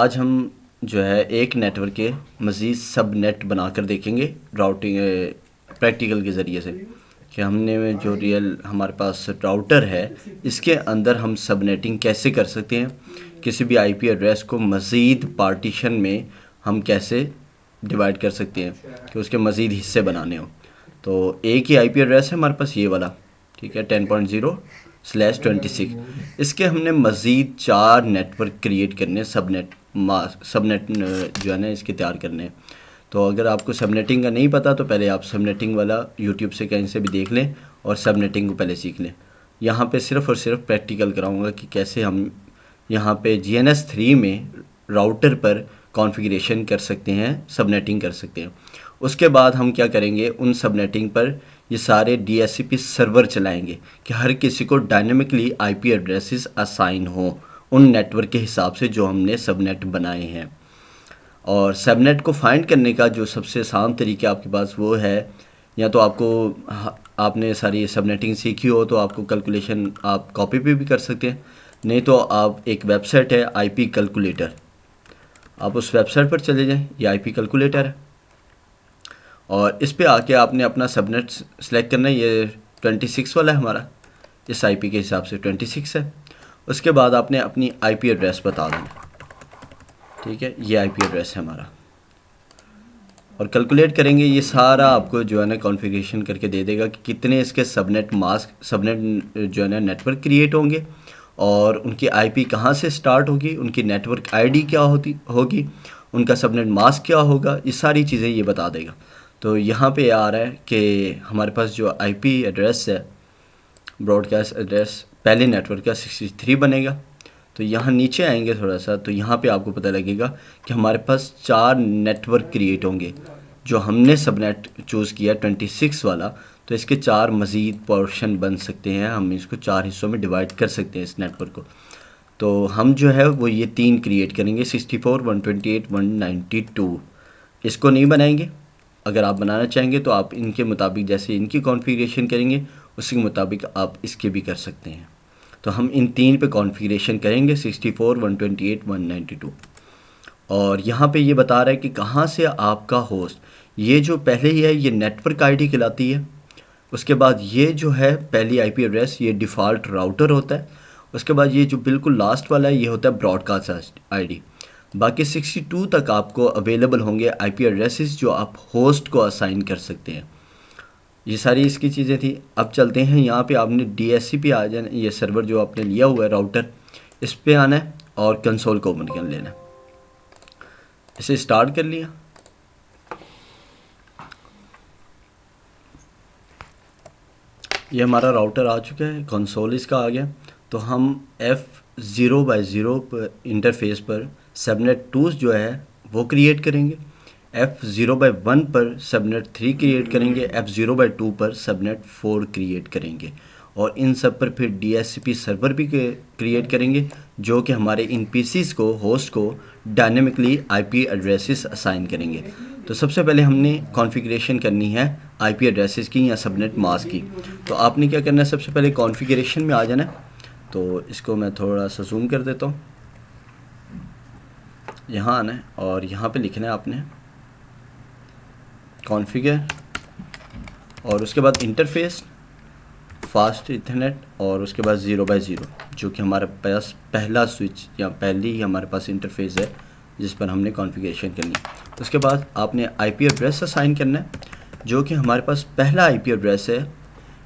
आज हम जो है एक नेटवर्क के मज़ीद सब नेट बनाकर देखेंगे राउटिंग प्रैक्टिकल के ज़रिए से कि हमने जो रियल हमारे पास राउटर है इसके अंदर हम सब नेटिंग कैसे कर सकते हैं, किसी भी आईपी एड्रेस को मज़ीद पार्टीशन में हम कैसे डिवाइड कर सकते हैं कि उसके मज़ीद हिस्से बनाने हो। तो एक ही आईपी एड्रेस है हमारे पास ये वाला, ठीक है, 10.0/26। इसके हमने मज़ीद 4 नेटवर्क क्रिएट करने, सबनेट जो है ना इसके तैयार करने हैं। तो अगर आपको सबनेटिंग का नहीं पता तो पहले आप सबनेटिंग वाला यूट्यूब से कहीं से भी देख लें और सबनेटिंग को पहले सीख लें। यहाँ पे सिर्फ़ और सिर्फ प्रैक्टिकल कराऊंगा कि कैसे हम यहाँ पे GNS3 में राउटर पर कॉन्फ़िगरेशन कर सकते हैं, सबनेटिंग कर सकते हैं। उसके बाद हम क्या करेंगे, उन सबनेटिंग पर ये सारे DHCP सर्वर चलाएंगे कि हर किसी को डायनेमिकली आईपी एड्रेसेस असाइन हो उन नेटवर्क के हिसाब से जो हमने सबनेट बनाए हैं। और सबनेट को फाइंड करने का जो सबसे आसान तरीका आपके पास वो है, या तो आपने सारी सबनेटिंग सीखी हो तो आपको कैलकुलेशन आप कॉपी पे भी कर सकते हैं, नहीं तो आप एक वेबसाइट है आईपी कैलकुलेटर, आप उस वेबसाइट पर चले जाएं। ये आईपी कैलकुलेटर है और इस पे आके आपने अपना सबनेट सेलेक्ट करना है। ये 26 वाला है हमारा, इस आईपी के हिसाब से 26 है। उसके बाद आपने अपनी आईपी एड्रेस बता देना, ठीक है, ये आईपी एड्रेस है हमारा, और कैलकुलेट करेंगे। ये सारा आपको जो है ना कॉन्फ़िगरेशन करके दे देगा कि कितने इसके सबनेट जो है ना नेटवर्क क्रिएट होंगे और उनकी आईपी कहाँ से स्टार्ट होगी, उनकी नेटवर्क आईडी क्या होगी, उनका सबनेट मास्क क्या होगा, ये सारी चीज़ें ये बता देगा। तो यहाँ पे आ रहा है कि हमारे पास जो आईपी एड्रेस है, ब्रॉडकास्ट एड्रेस पहले नेटवर्क का 63 बनेगा। तो यहाँ नीचे आएंगे थोड़ा सा तो यहाँ पे आपको पता लगेगा कि हमारे पास 4 नेटवर्क क्रिएट होंगे। जो हमने सबनेट चूज़ किया 26 वाला, तो इसके 4 मज़ीद पोर्शन बन सकते हैं, हम इसको 4 हिस्सों में डिवाइड कर सकते हैं इस नेटवर्क को। तो हम जो है वो ये 3 क्रिएट करेंगे, 64, 128, 192। इसको नहीं बनाएंगे। अगर आप बनाना चाहेंगे तो आप इनके मुताबिक जैसे इनकी कॉन्फ़िगरेशन करेंगे उसी के मुताबिक आप इसके भी कर सकते हैं। तो हम इन 3 पे कॉन्फ़िगरेशन करेंगे, 64, 128, 192। और यहाँ पे ये बता रहा है कि कहाँ से आपका होस्ट, ये जो पहले ही है ये नेटवर्क आईडी कहलाती है। उसके बाद ये जो है पहली आईपी एड्रेस, ये डिफ़ॉल्ट राउटर होता है। उसके बाद ये जो बिल्कुल लास्ट वाला है ये होता है ब्रॉडकास्ट आईडी। बाकी 62 तक आपको अवेलेबल होंगे आईपी एड्रेसेस जो आप होस्ट को असाइन कर सकते हैं। ये सारी इसकी चीज़ें थी। अब चलते हैं यहाँ पे, आपने DHCP आ जाना, ये सर्वर जो आपने लिया हुआ है राउटर, इस पे आना है और कंसोल को ओपन कर लेना है। इसे स्टार्ट कर लिया। ये हमारा राउटर आ चुका है, कंसोल इसका आ गया। तो हम F0/0 पर इंटरफेस पर सबनेट 2 जो है वो क्रिएट करेंगे, F0/1 पर सबनेट 3 क्रिएट करेंगे, F0/2 पर सबनेट 4 क्रिएट करेंगे, और इन सब पर फिर DHCP सर्वर भी क्रिएट करेंगे जो कि हमारे इन PCs को, होस्ट को डायनेमिकली आईपी एड्रेसेस असाइन करेंगे। तो सबसे पहले हमने कॉन्फ़िगरेशन करनी है आईपी एड्रेसेस की या सबनेट मास्क की। तो आपने क्या करना है, सबसे पहले कॉन्फ़िगरेशन में आ जाना है। तो इसको मैं थोड़ा सा जूम कर देता हूँ। यहाँ आना है और यहाँ पे लिखना है आपने कॉन्फ़िगर, और उसके बाद इंटरफेस, फास्ट इथरनेट, और उसके बाद 0/0 जो कि हमारे पास पहला स्विच या पहली ही हमारे पास इंटरफेस है जिस पर हमने कॉन्फ़िगरेशन करनी है। उसके बाद आपने आईपी एड्रेस असाइन करना है, जो कि हमारे पास पहला आईपी एड्रेस है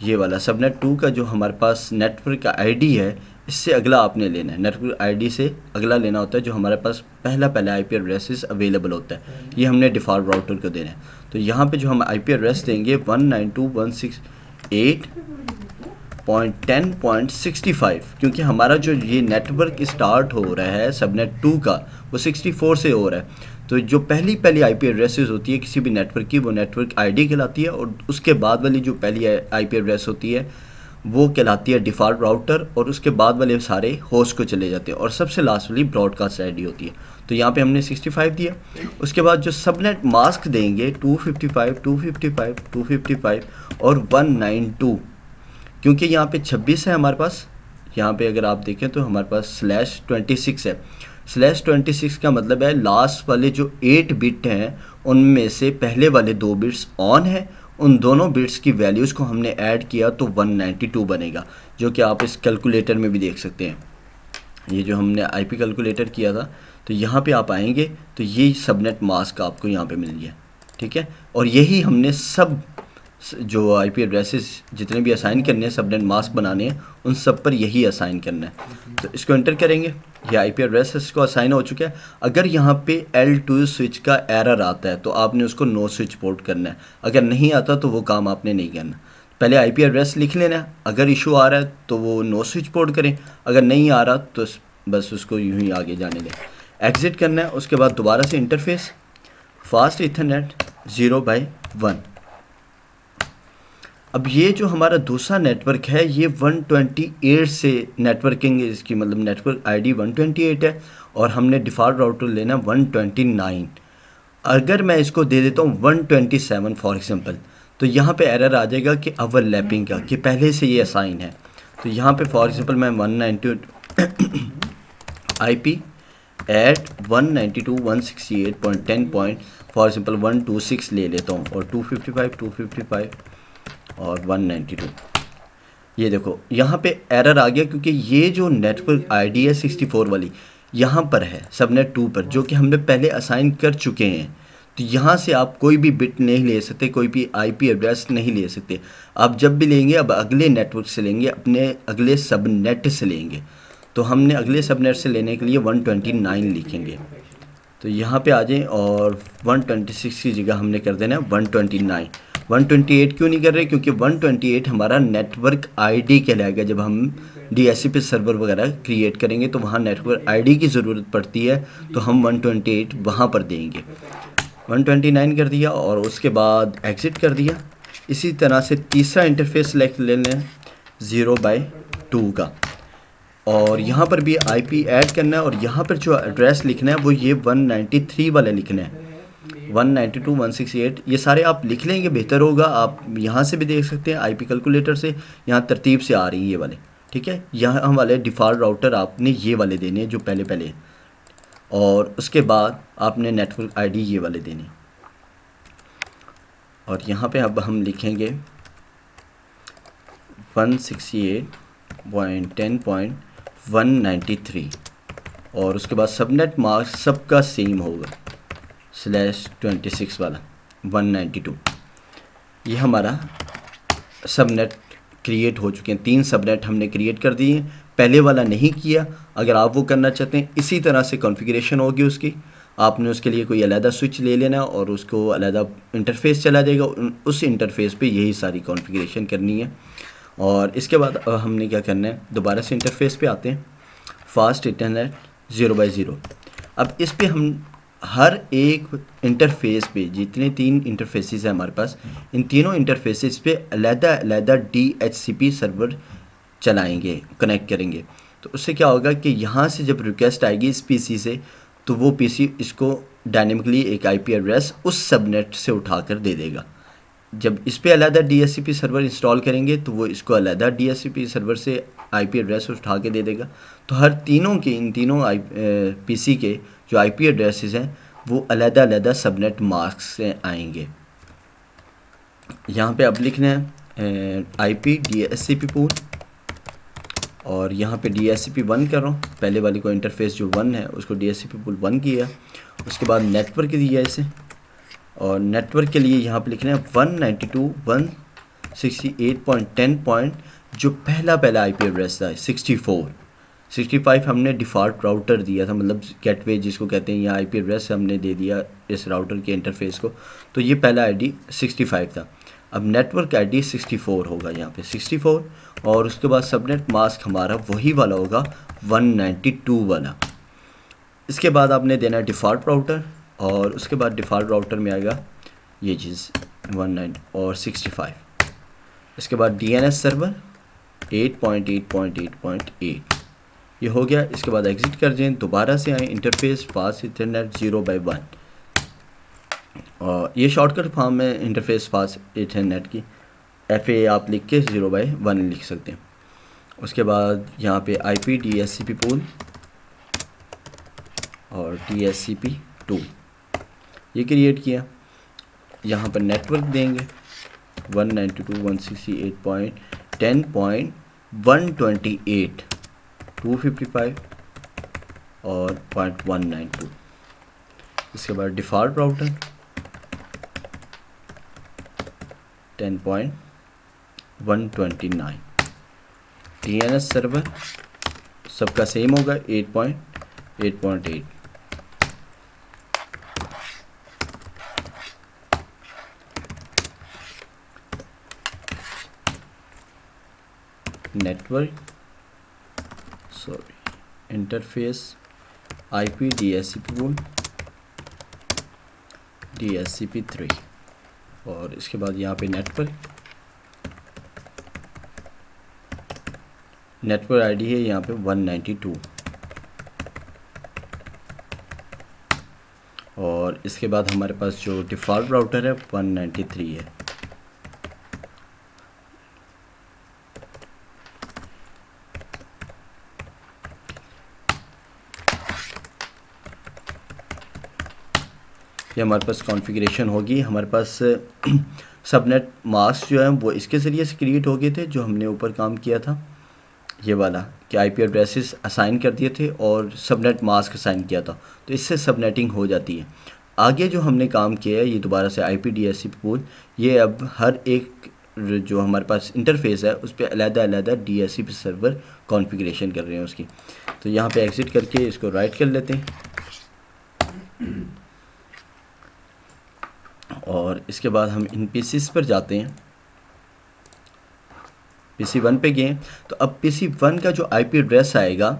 ये वाला। सबनेट 2 का जो हमारे पास नेटवर्क का आईडी है, इससे अगला आपने लेना है, नेटवर्क आईडी से अगला लेना होता है जो हमारे पास पहला आईपी एड्रेसेस अवेलेबल होता है, ये हमने डिफ़ॉल्ट राउटर को देना है। तो यहाँ पे जो हम आईपी एड्रेस देंगे 192.168.10.65, क्योंकि हमारा जो ये नेटवर्क स्टार्ट हो रहा है सबनेट 2 का वो 64 से हो रहा है। तो जो पहली आईपी एड्रेसेस होती है किसी भी नेटवर्क की, वो नेटवर्क आईडी कहलाती है, और उसके बाद वाली जो पहली आईपी एड्रेस होती है वो कहलाती है डिफ़ॉल्ट राउटर, और उसके बाद वाले सारे होस्ट को चले जाते हैं, और सबसे लास्ट वाली ब्रॉडकास्ट आईडी होती है। तो यहाँ पे हमने 65 दिया। उसके बाद जो सबनेट मास्क देंगे 255, 255, 255 और 192, क्योंकि यहाँ पे 26 है हमारे पास। यहाँ पे अगर आप देखें तो हमारे पास /26 है। /26 का मतलब है लास्ट वाले जो 8 बिट हैं उनमें से पहले वाले 2 बिट्स ऑन है, उन दोनों बिट्स की वैल्यूज़ को हमने ऐड किया तो 192 बनेगा, जो कि आप इस कैलकुलेटर में भी देख सकते हैं। ये जो हमने आईपी कैलकुलेटर किया था, तो यहाँ पे आप आएंगे तो ये सबनेट मास्क आपको यहाँ पे मिल गया, ठीक है। और यही हमने सब जो आईपी एड्रेसेस जितने भी असाइन करने हैं, सबनेट मास्क बनाने हैं, उन सब पर यही असाइन करना है। तो इसको एंटर करेंगे, ये आईपी एड्रेस इसको असाइन हो चुका है। अगर यहाँ पे L2 स्विच का एरर आता है तो आपने उसको नो स्विच पोर्ट करना है, अगर नहीं आता तो वो काम आपने नहीं करना। पहले आईपी एड्रेस लिख लेना है, अगर इशू आ रहा है तो वो नो स्विच पोर्ट करें, अगर नहीं आ रहा तो बस उसको यूं ही आगे जाने दें। एग्ज़िट करना है, उसके बाद दोबारा से इंटरफेस फास्ट ईथरनेट 0/1। अब ये जो हमारा दूसरा नेटवर्क है ये 128 से नेटवर्किंग, इसकी मतलब नेटवर्क आईडी 128 है और हमने डिफ़ॉल्ट राउटर लेना 129। अगर मैं इसको दे देता हूँ 127 फॉर एग्जांपल, तो यहाँ पे एरर आ जाएगा कि ओवरलैपिंग का, कि पहले से ये असाइन है। तो यहाँ पे फॉर एग्जांपल मैं 192 IP एट 192.168.10 फॉर एग्जांपल 126 ले लेता हूँ और 255 और 192। ये देखो यहाँ पे एरर आ गया क्योंकि ये जो नेटवर्क आईडी है 64 वाली यहाँ पर है सबनेट 2 पर, जो कि हमने पहले असाइन कर चुके हैं। तो यहाँ से आप कोई भी बिट नहीं ले सकते, कोई भी आईपी एड्रेस नहीं ले सकते। आप जब भी लेंगे अब अगले नेटवर्क से लेंगे, अपने अगले सबनेट से लेंगे। तो हमने अगले सबनेट से लेने के लिए 129 लिखेंगे। तो यहाँ पे आ जाएं और 126 की जगह हमने कर देना है 129। 128 क्यों नहीं कर रहे? क्योंकि 128 हमारा नेटवर्क आईडी कहलाएगा। जब हम DHCP सर्वर वगैरह क्रिएट करेंगे तो वहाँ नेटवर्क आईडी की ज़रूरत पड़ती है, तो हम 128 वहाँ पर देंगे। 129 कर दिया और उसके बाद एग्ज़िट कर दिया। इसी तरह से तीसरा इंटरफेस सेलेक्ट ले लें 0/2 का, और यहाँ पर भी IP ऐड करना है और यहाँ पर जो एड्रेस लिखना है वो ये 193 वाला लिखना है, 192.168। ये सारे आप लिख लेंगे बेहतर होगा। आप यहाँ से भी देख सकते हैं IP कैलकुलेटर से, यहाँ तरतीब से आ रही है ये वाले, ठीक है। यहाँ हम वाले डिफ़ॉल्ट राउटर आपने ये वाले देने हैं जो पहले पहले, और उसके बाद आपने नेटवर्क आईडी ये वाले देने। और यहाँ पे अब हम लिखेंगे 168.10.193 और उसके बाद सबनेट मास्क सबका सेम होगा /26 वाला 192। ये हमारा सबनेट क्रिएट हो चुके हैं। 3 सबनेट हमने क्रिएट कर दिए, पहले वाला नहीं किया। अगर आप वो करना चाहते हैं इसी तरह से कॉन्फ़िगरेशन होगी उसकी, आपने उसके लिए कोई अलहदा स्विच ले लेना और उसको अलहदा इंटरफेस चला जाएगा, उस इंटरफेस पे यही सारी कॉन्फ़िगरेशन करनी है। और इसके बाद हमने क्या करना है, दोबारा से इंटरफेस पे आते हैं, फास्ट इंटरनेट 0/0। अब इस पे हम हर एक इंटरफेस पे जितने 3 इंटरफेसेस हैं हमारे पास, इन तीनों इंटरफेसेस पे अलहदा DHCP सर्वर चलाएंगे, कनेक्ट करेंगे। तो उससे क्या होगा कि यहाँ से जब रिक्वेस्ट आएगी इस PC से, तो वो PC इसको डायनेमिकली एक IP एड्रेस उस सबनेट से उठाकर दे देगा। जब इस पे अलहदा DHCP सर्वर इंस्टॉल करेंगे तो वो इसको अलहदा DHCP सर्वर से IP एड्रेस उठा के दे देगा। तो हर तीनों के, इन तीनों PC के जो IP एड्रेसेस हैं वो अलहदा सबनेट मास्क से आएंगे। यहाँ पे अब लिखना है IP DHCP पूल, और यहाँ पे DHCP 1 कर रहा हूँ। पहले वाली को इंटरफेस जो 1 है उसको DHCP पूल 1 किया। उसके बाद नेटवर्क दिया इसे, और नेटवर्क के लिए यहाँ पे लिखना है 192.168.10. जो पहला IP एड्रेस था 65 हमने डिफ़ॉल्ट राउटर दिया था, मतलब गेटवे जिसको कहते हैं, या IP एड्रेस हमने दे दिया इस राउटर के इंटरफेस को। तो ये पहला ID 65 था। अब नेटवर्क ID 64 होगा यहाँ पे 64, और उसके बाद सबनेट मास्क हमारा वही वाला होगा 192 वाला। इसके बाद आपने देना डिफ़ॉल्ट राउटर, और उसके बाद डिफ़ॉल्ट राउटर में आएगा ये चीज़ 19 और 65। इसके बाद DNS सर्वर 8.8.8.8 ये हो गया। इसके बाद एग्ज़िट कर दें, दोबारा से आए इंटरफेस फास्ट इंटरनेट 0/1, और ये शॉर्टकट फॉर्म है इंटरफेस फास्ट इंटरनेट की, FA आप लिख के 0/1 लिख सकते हैं। उसके बाद यहाँ पे IP DHCP पूल और DHCP2 ये क्रिएट किया। यहाँ पर नेटवर्क देंगे 192.168.10.128 255 और 0.192। इसके बाद डिफ़ॉल्ट राउटर 10.129। DNS सर्वर सबका सेम होगा 8.8.8। Network interface IP DHCP1 DHCP3 और इसके बाद यहाँ पे नेटवर्क आईडी है यहाँ पे 192 और इसके बाद हमारे पास जो डिफ़ॉल्ट राउटर है 193 है। ये हमारे पास कॉन्फ़िगरेशन होगी। हमारे पास सबनेट मास्क जो है वो इसके ज़रिए से क्रिएट हो गए थे, जो हमने ऊपर काम किया था ये वाला कि IP एड्रेसेस असाइन कर दिए थे और सबनेट मास्क असाइन किया था, तो इससे सबनेटिंग हो जाती है। आगे जो हमने काम किया है ये दोबारा से IP DHCP ये अब हर एक जो हमारे पास इंटरफेस है उस पर अलग-अलग DHCP सर्वर कॉन्फ़िगरेशन कर रहे हैं उसकी। तो यहाँ पे एग्ज़िट करके इसको राइट कर लेते हैं और इसके बाद हम इन पीसीस पर जाते हैं। PC1 पे गए तो अब PC1 का जो IP एड्रेस आएगा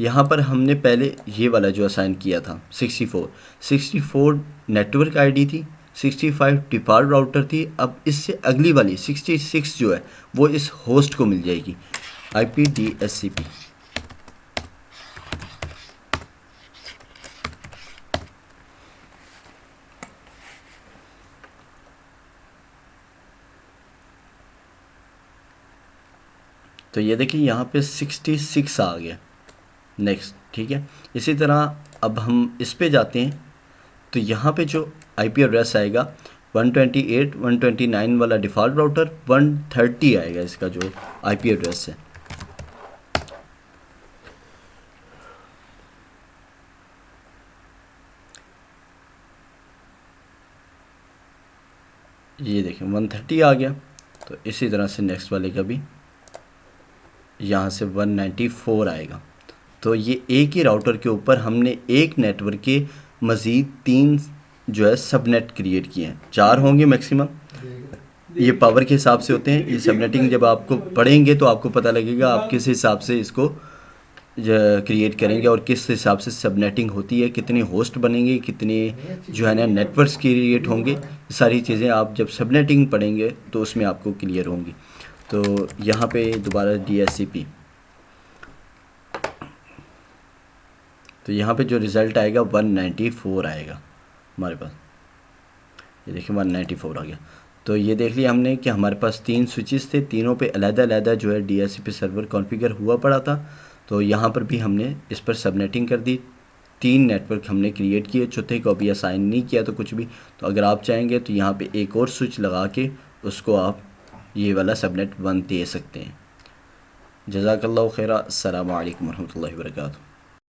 यहाँ पर हमने पहले ये वाला जो असाइन किया था 64 नेटवर्क आईडी थी, 65 डिफ़ॉल्ट राउटर थी। अब इससे अगली वाली 66 जो है वो इस होस्ट को मिल जाएगी IP DHCP। तो ये देखिए यहाँ पे 66 आ गया नेक्स्ट, ठीक है। इसी तरह अब हम इस पे जाते हैं तो यहाँ पे जो IP एड्रेस आएगा 128 129 वाला डिफ़ॉल्ट राउटर 130 आएगा इसका जो IP एड्रेस है। ये देखें 130 आ गया। तो इसी तरह से नेक्स्ट वाले का भी यहाँ से 194 आएगा। तो ये एक ही राउटर के ऊपर हमने एक नेटवर्क के मज़ीद 3 जो है सबनेट क्रिएट किए हैं। 4 होंगे मैक्सिमम, ये पावर के हिसाब से होते हैं। ये सबनेटिंग जब आपको पढ़ेंगे तो आपको पता लगेगा आप किस हिसाब से इसको क्रिएट करेंगे और किस हिसाब से सबनेटिंग होती है, कितने होस्ट बनेंगे, कितने जो है ना नेटवर्क्स क्रिएट होंगे। सारी चीज़ें आप जब सबनेटिंग पढ़ेंगे तो उसमें आपको क्लियर होंगी। तो यहाँ पे दोबारा DHCP, तो यहाँ पे जो रिज़ल्ट आएगा 194 आएगा हमारे पास। ये देखिए 194 आ गया। तो ये देख लिया हमने कि हमारे पास 3 स्विचेस थे, तीनों पे अलग-अलग जो है DHCP सर्वर कॉन्फ़िगर हुआ पड़ा था। तो यहाँ पर भी हमने इस पर सबनेटिंग कर दी। 3 नेटवर्क हमने क्रिएट किए, चौथे को अभी असाइन नहीं किया तो कुछ भी। तो अगर आप चाहेंगे तो यहाँ पे एक और स्विच लगा के उसको आप ये वाला सबनेट 1 दे सकते हैं। जज़ाकल्लाहु खैरा। अस्सलामु अलैकुम वरहमतुल्लाहि वबरकातुहू।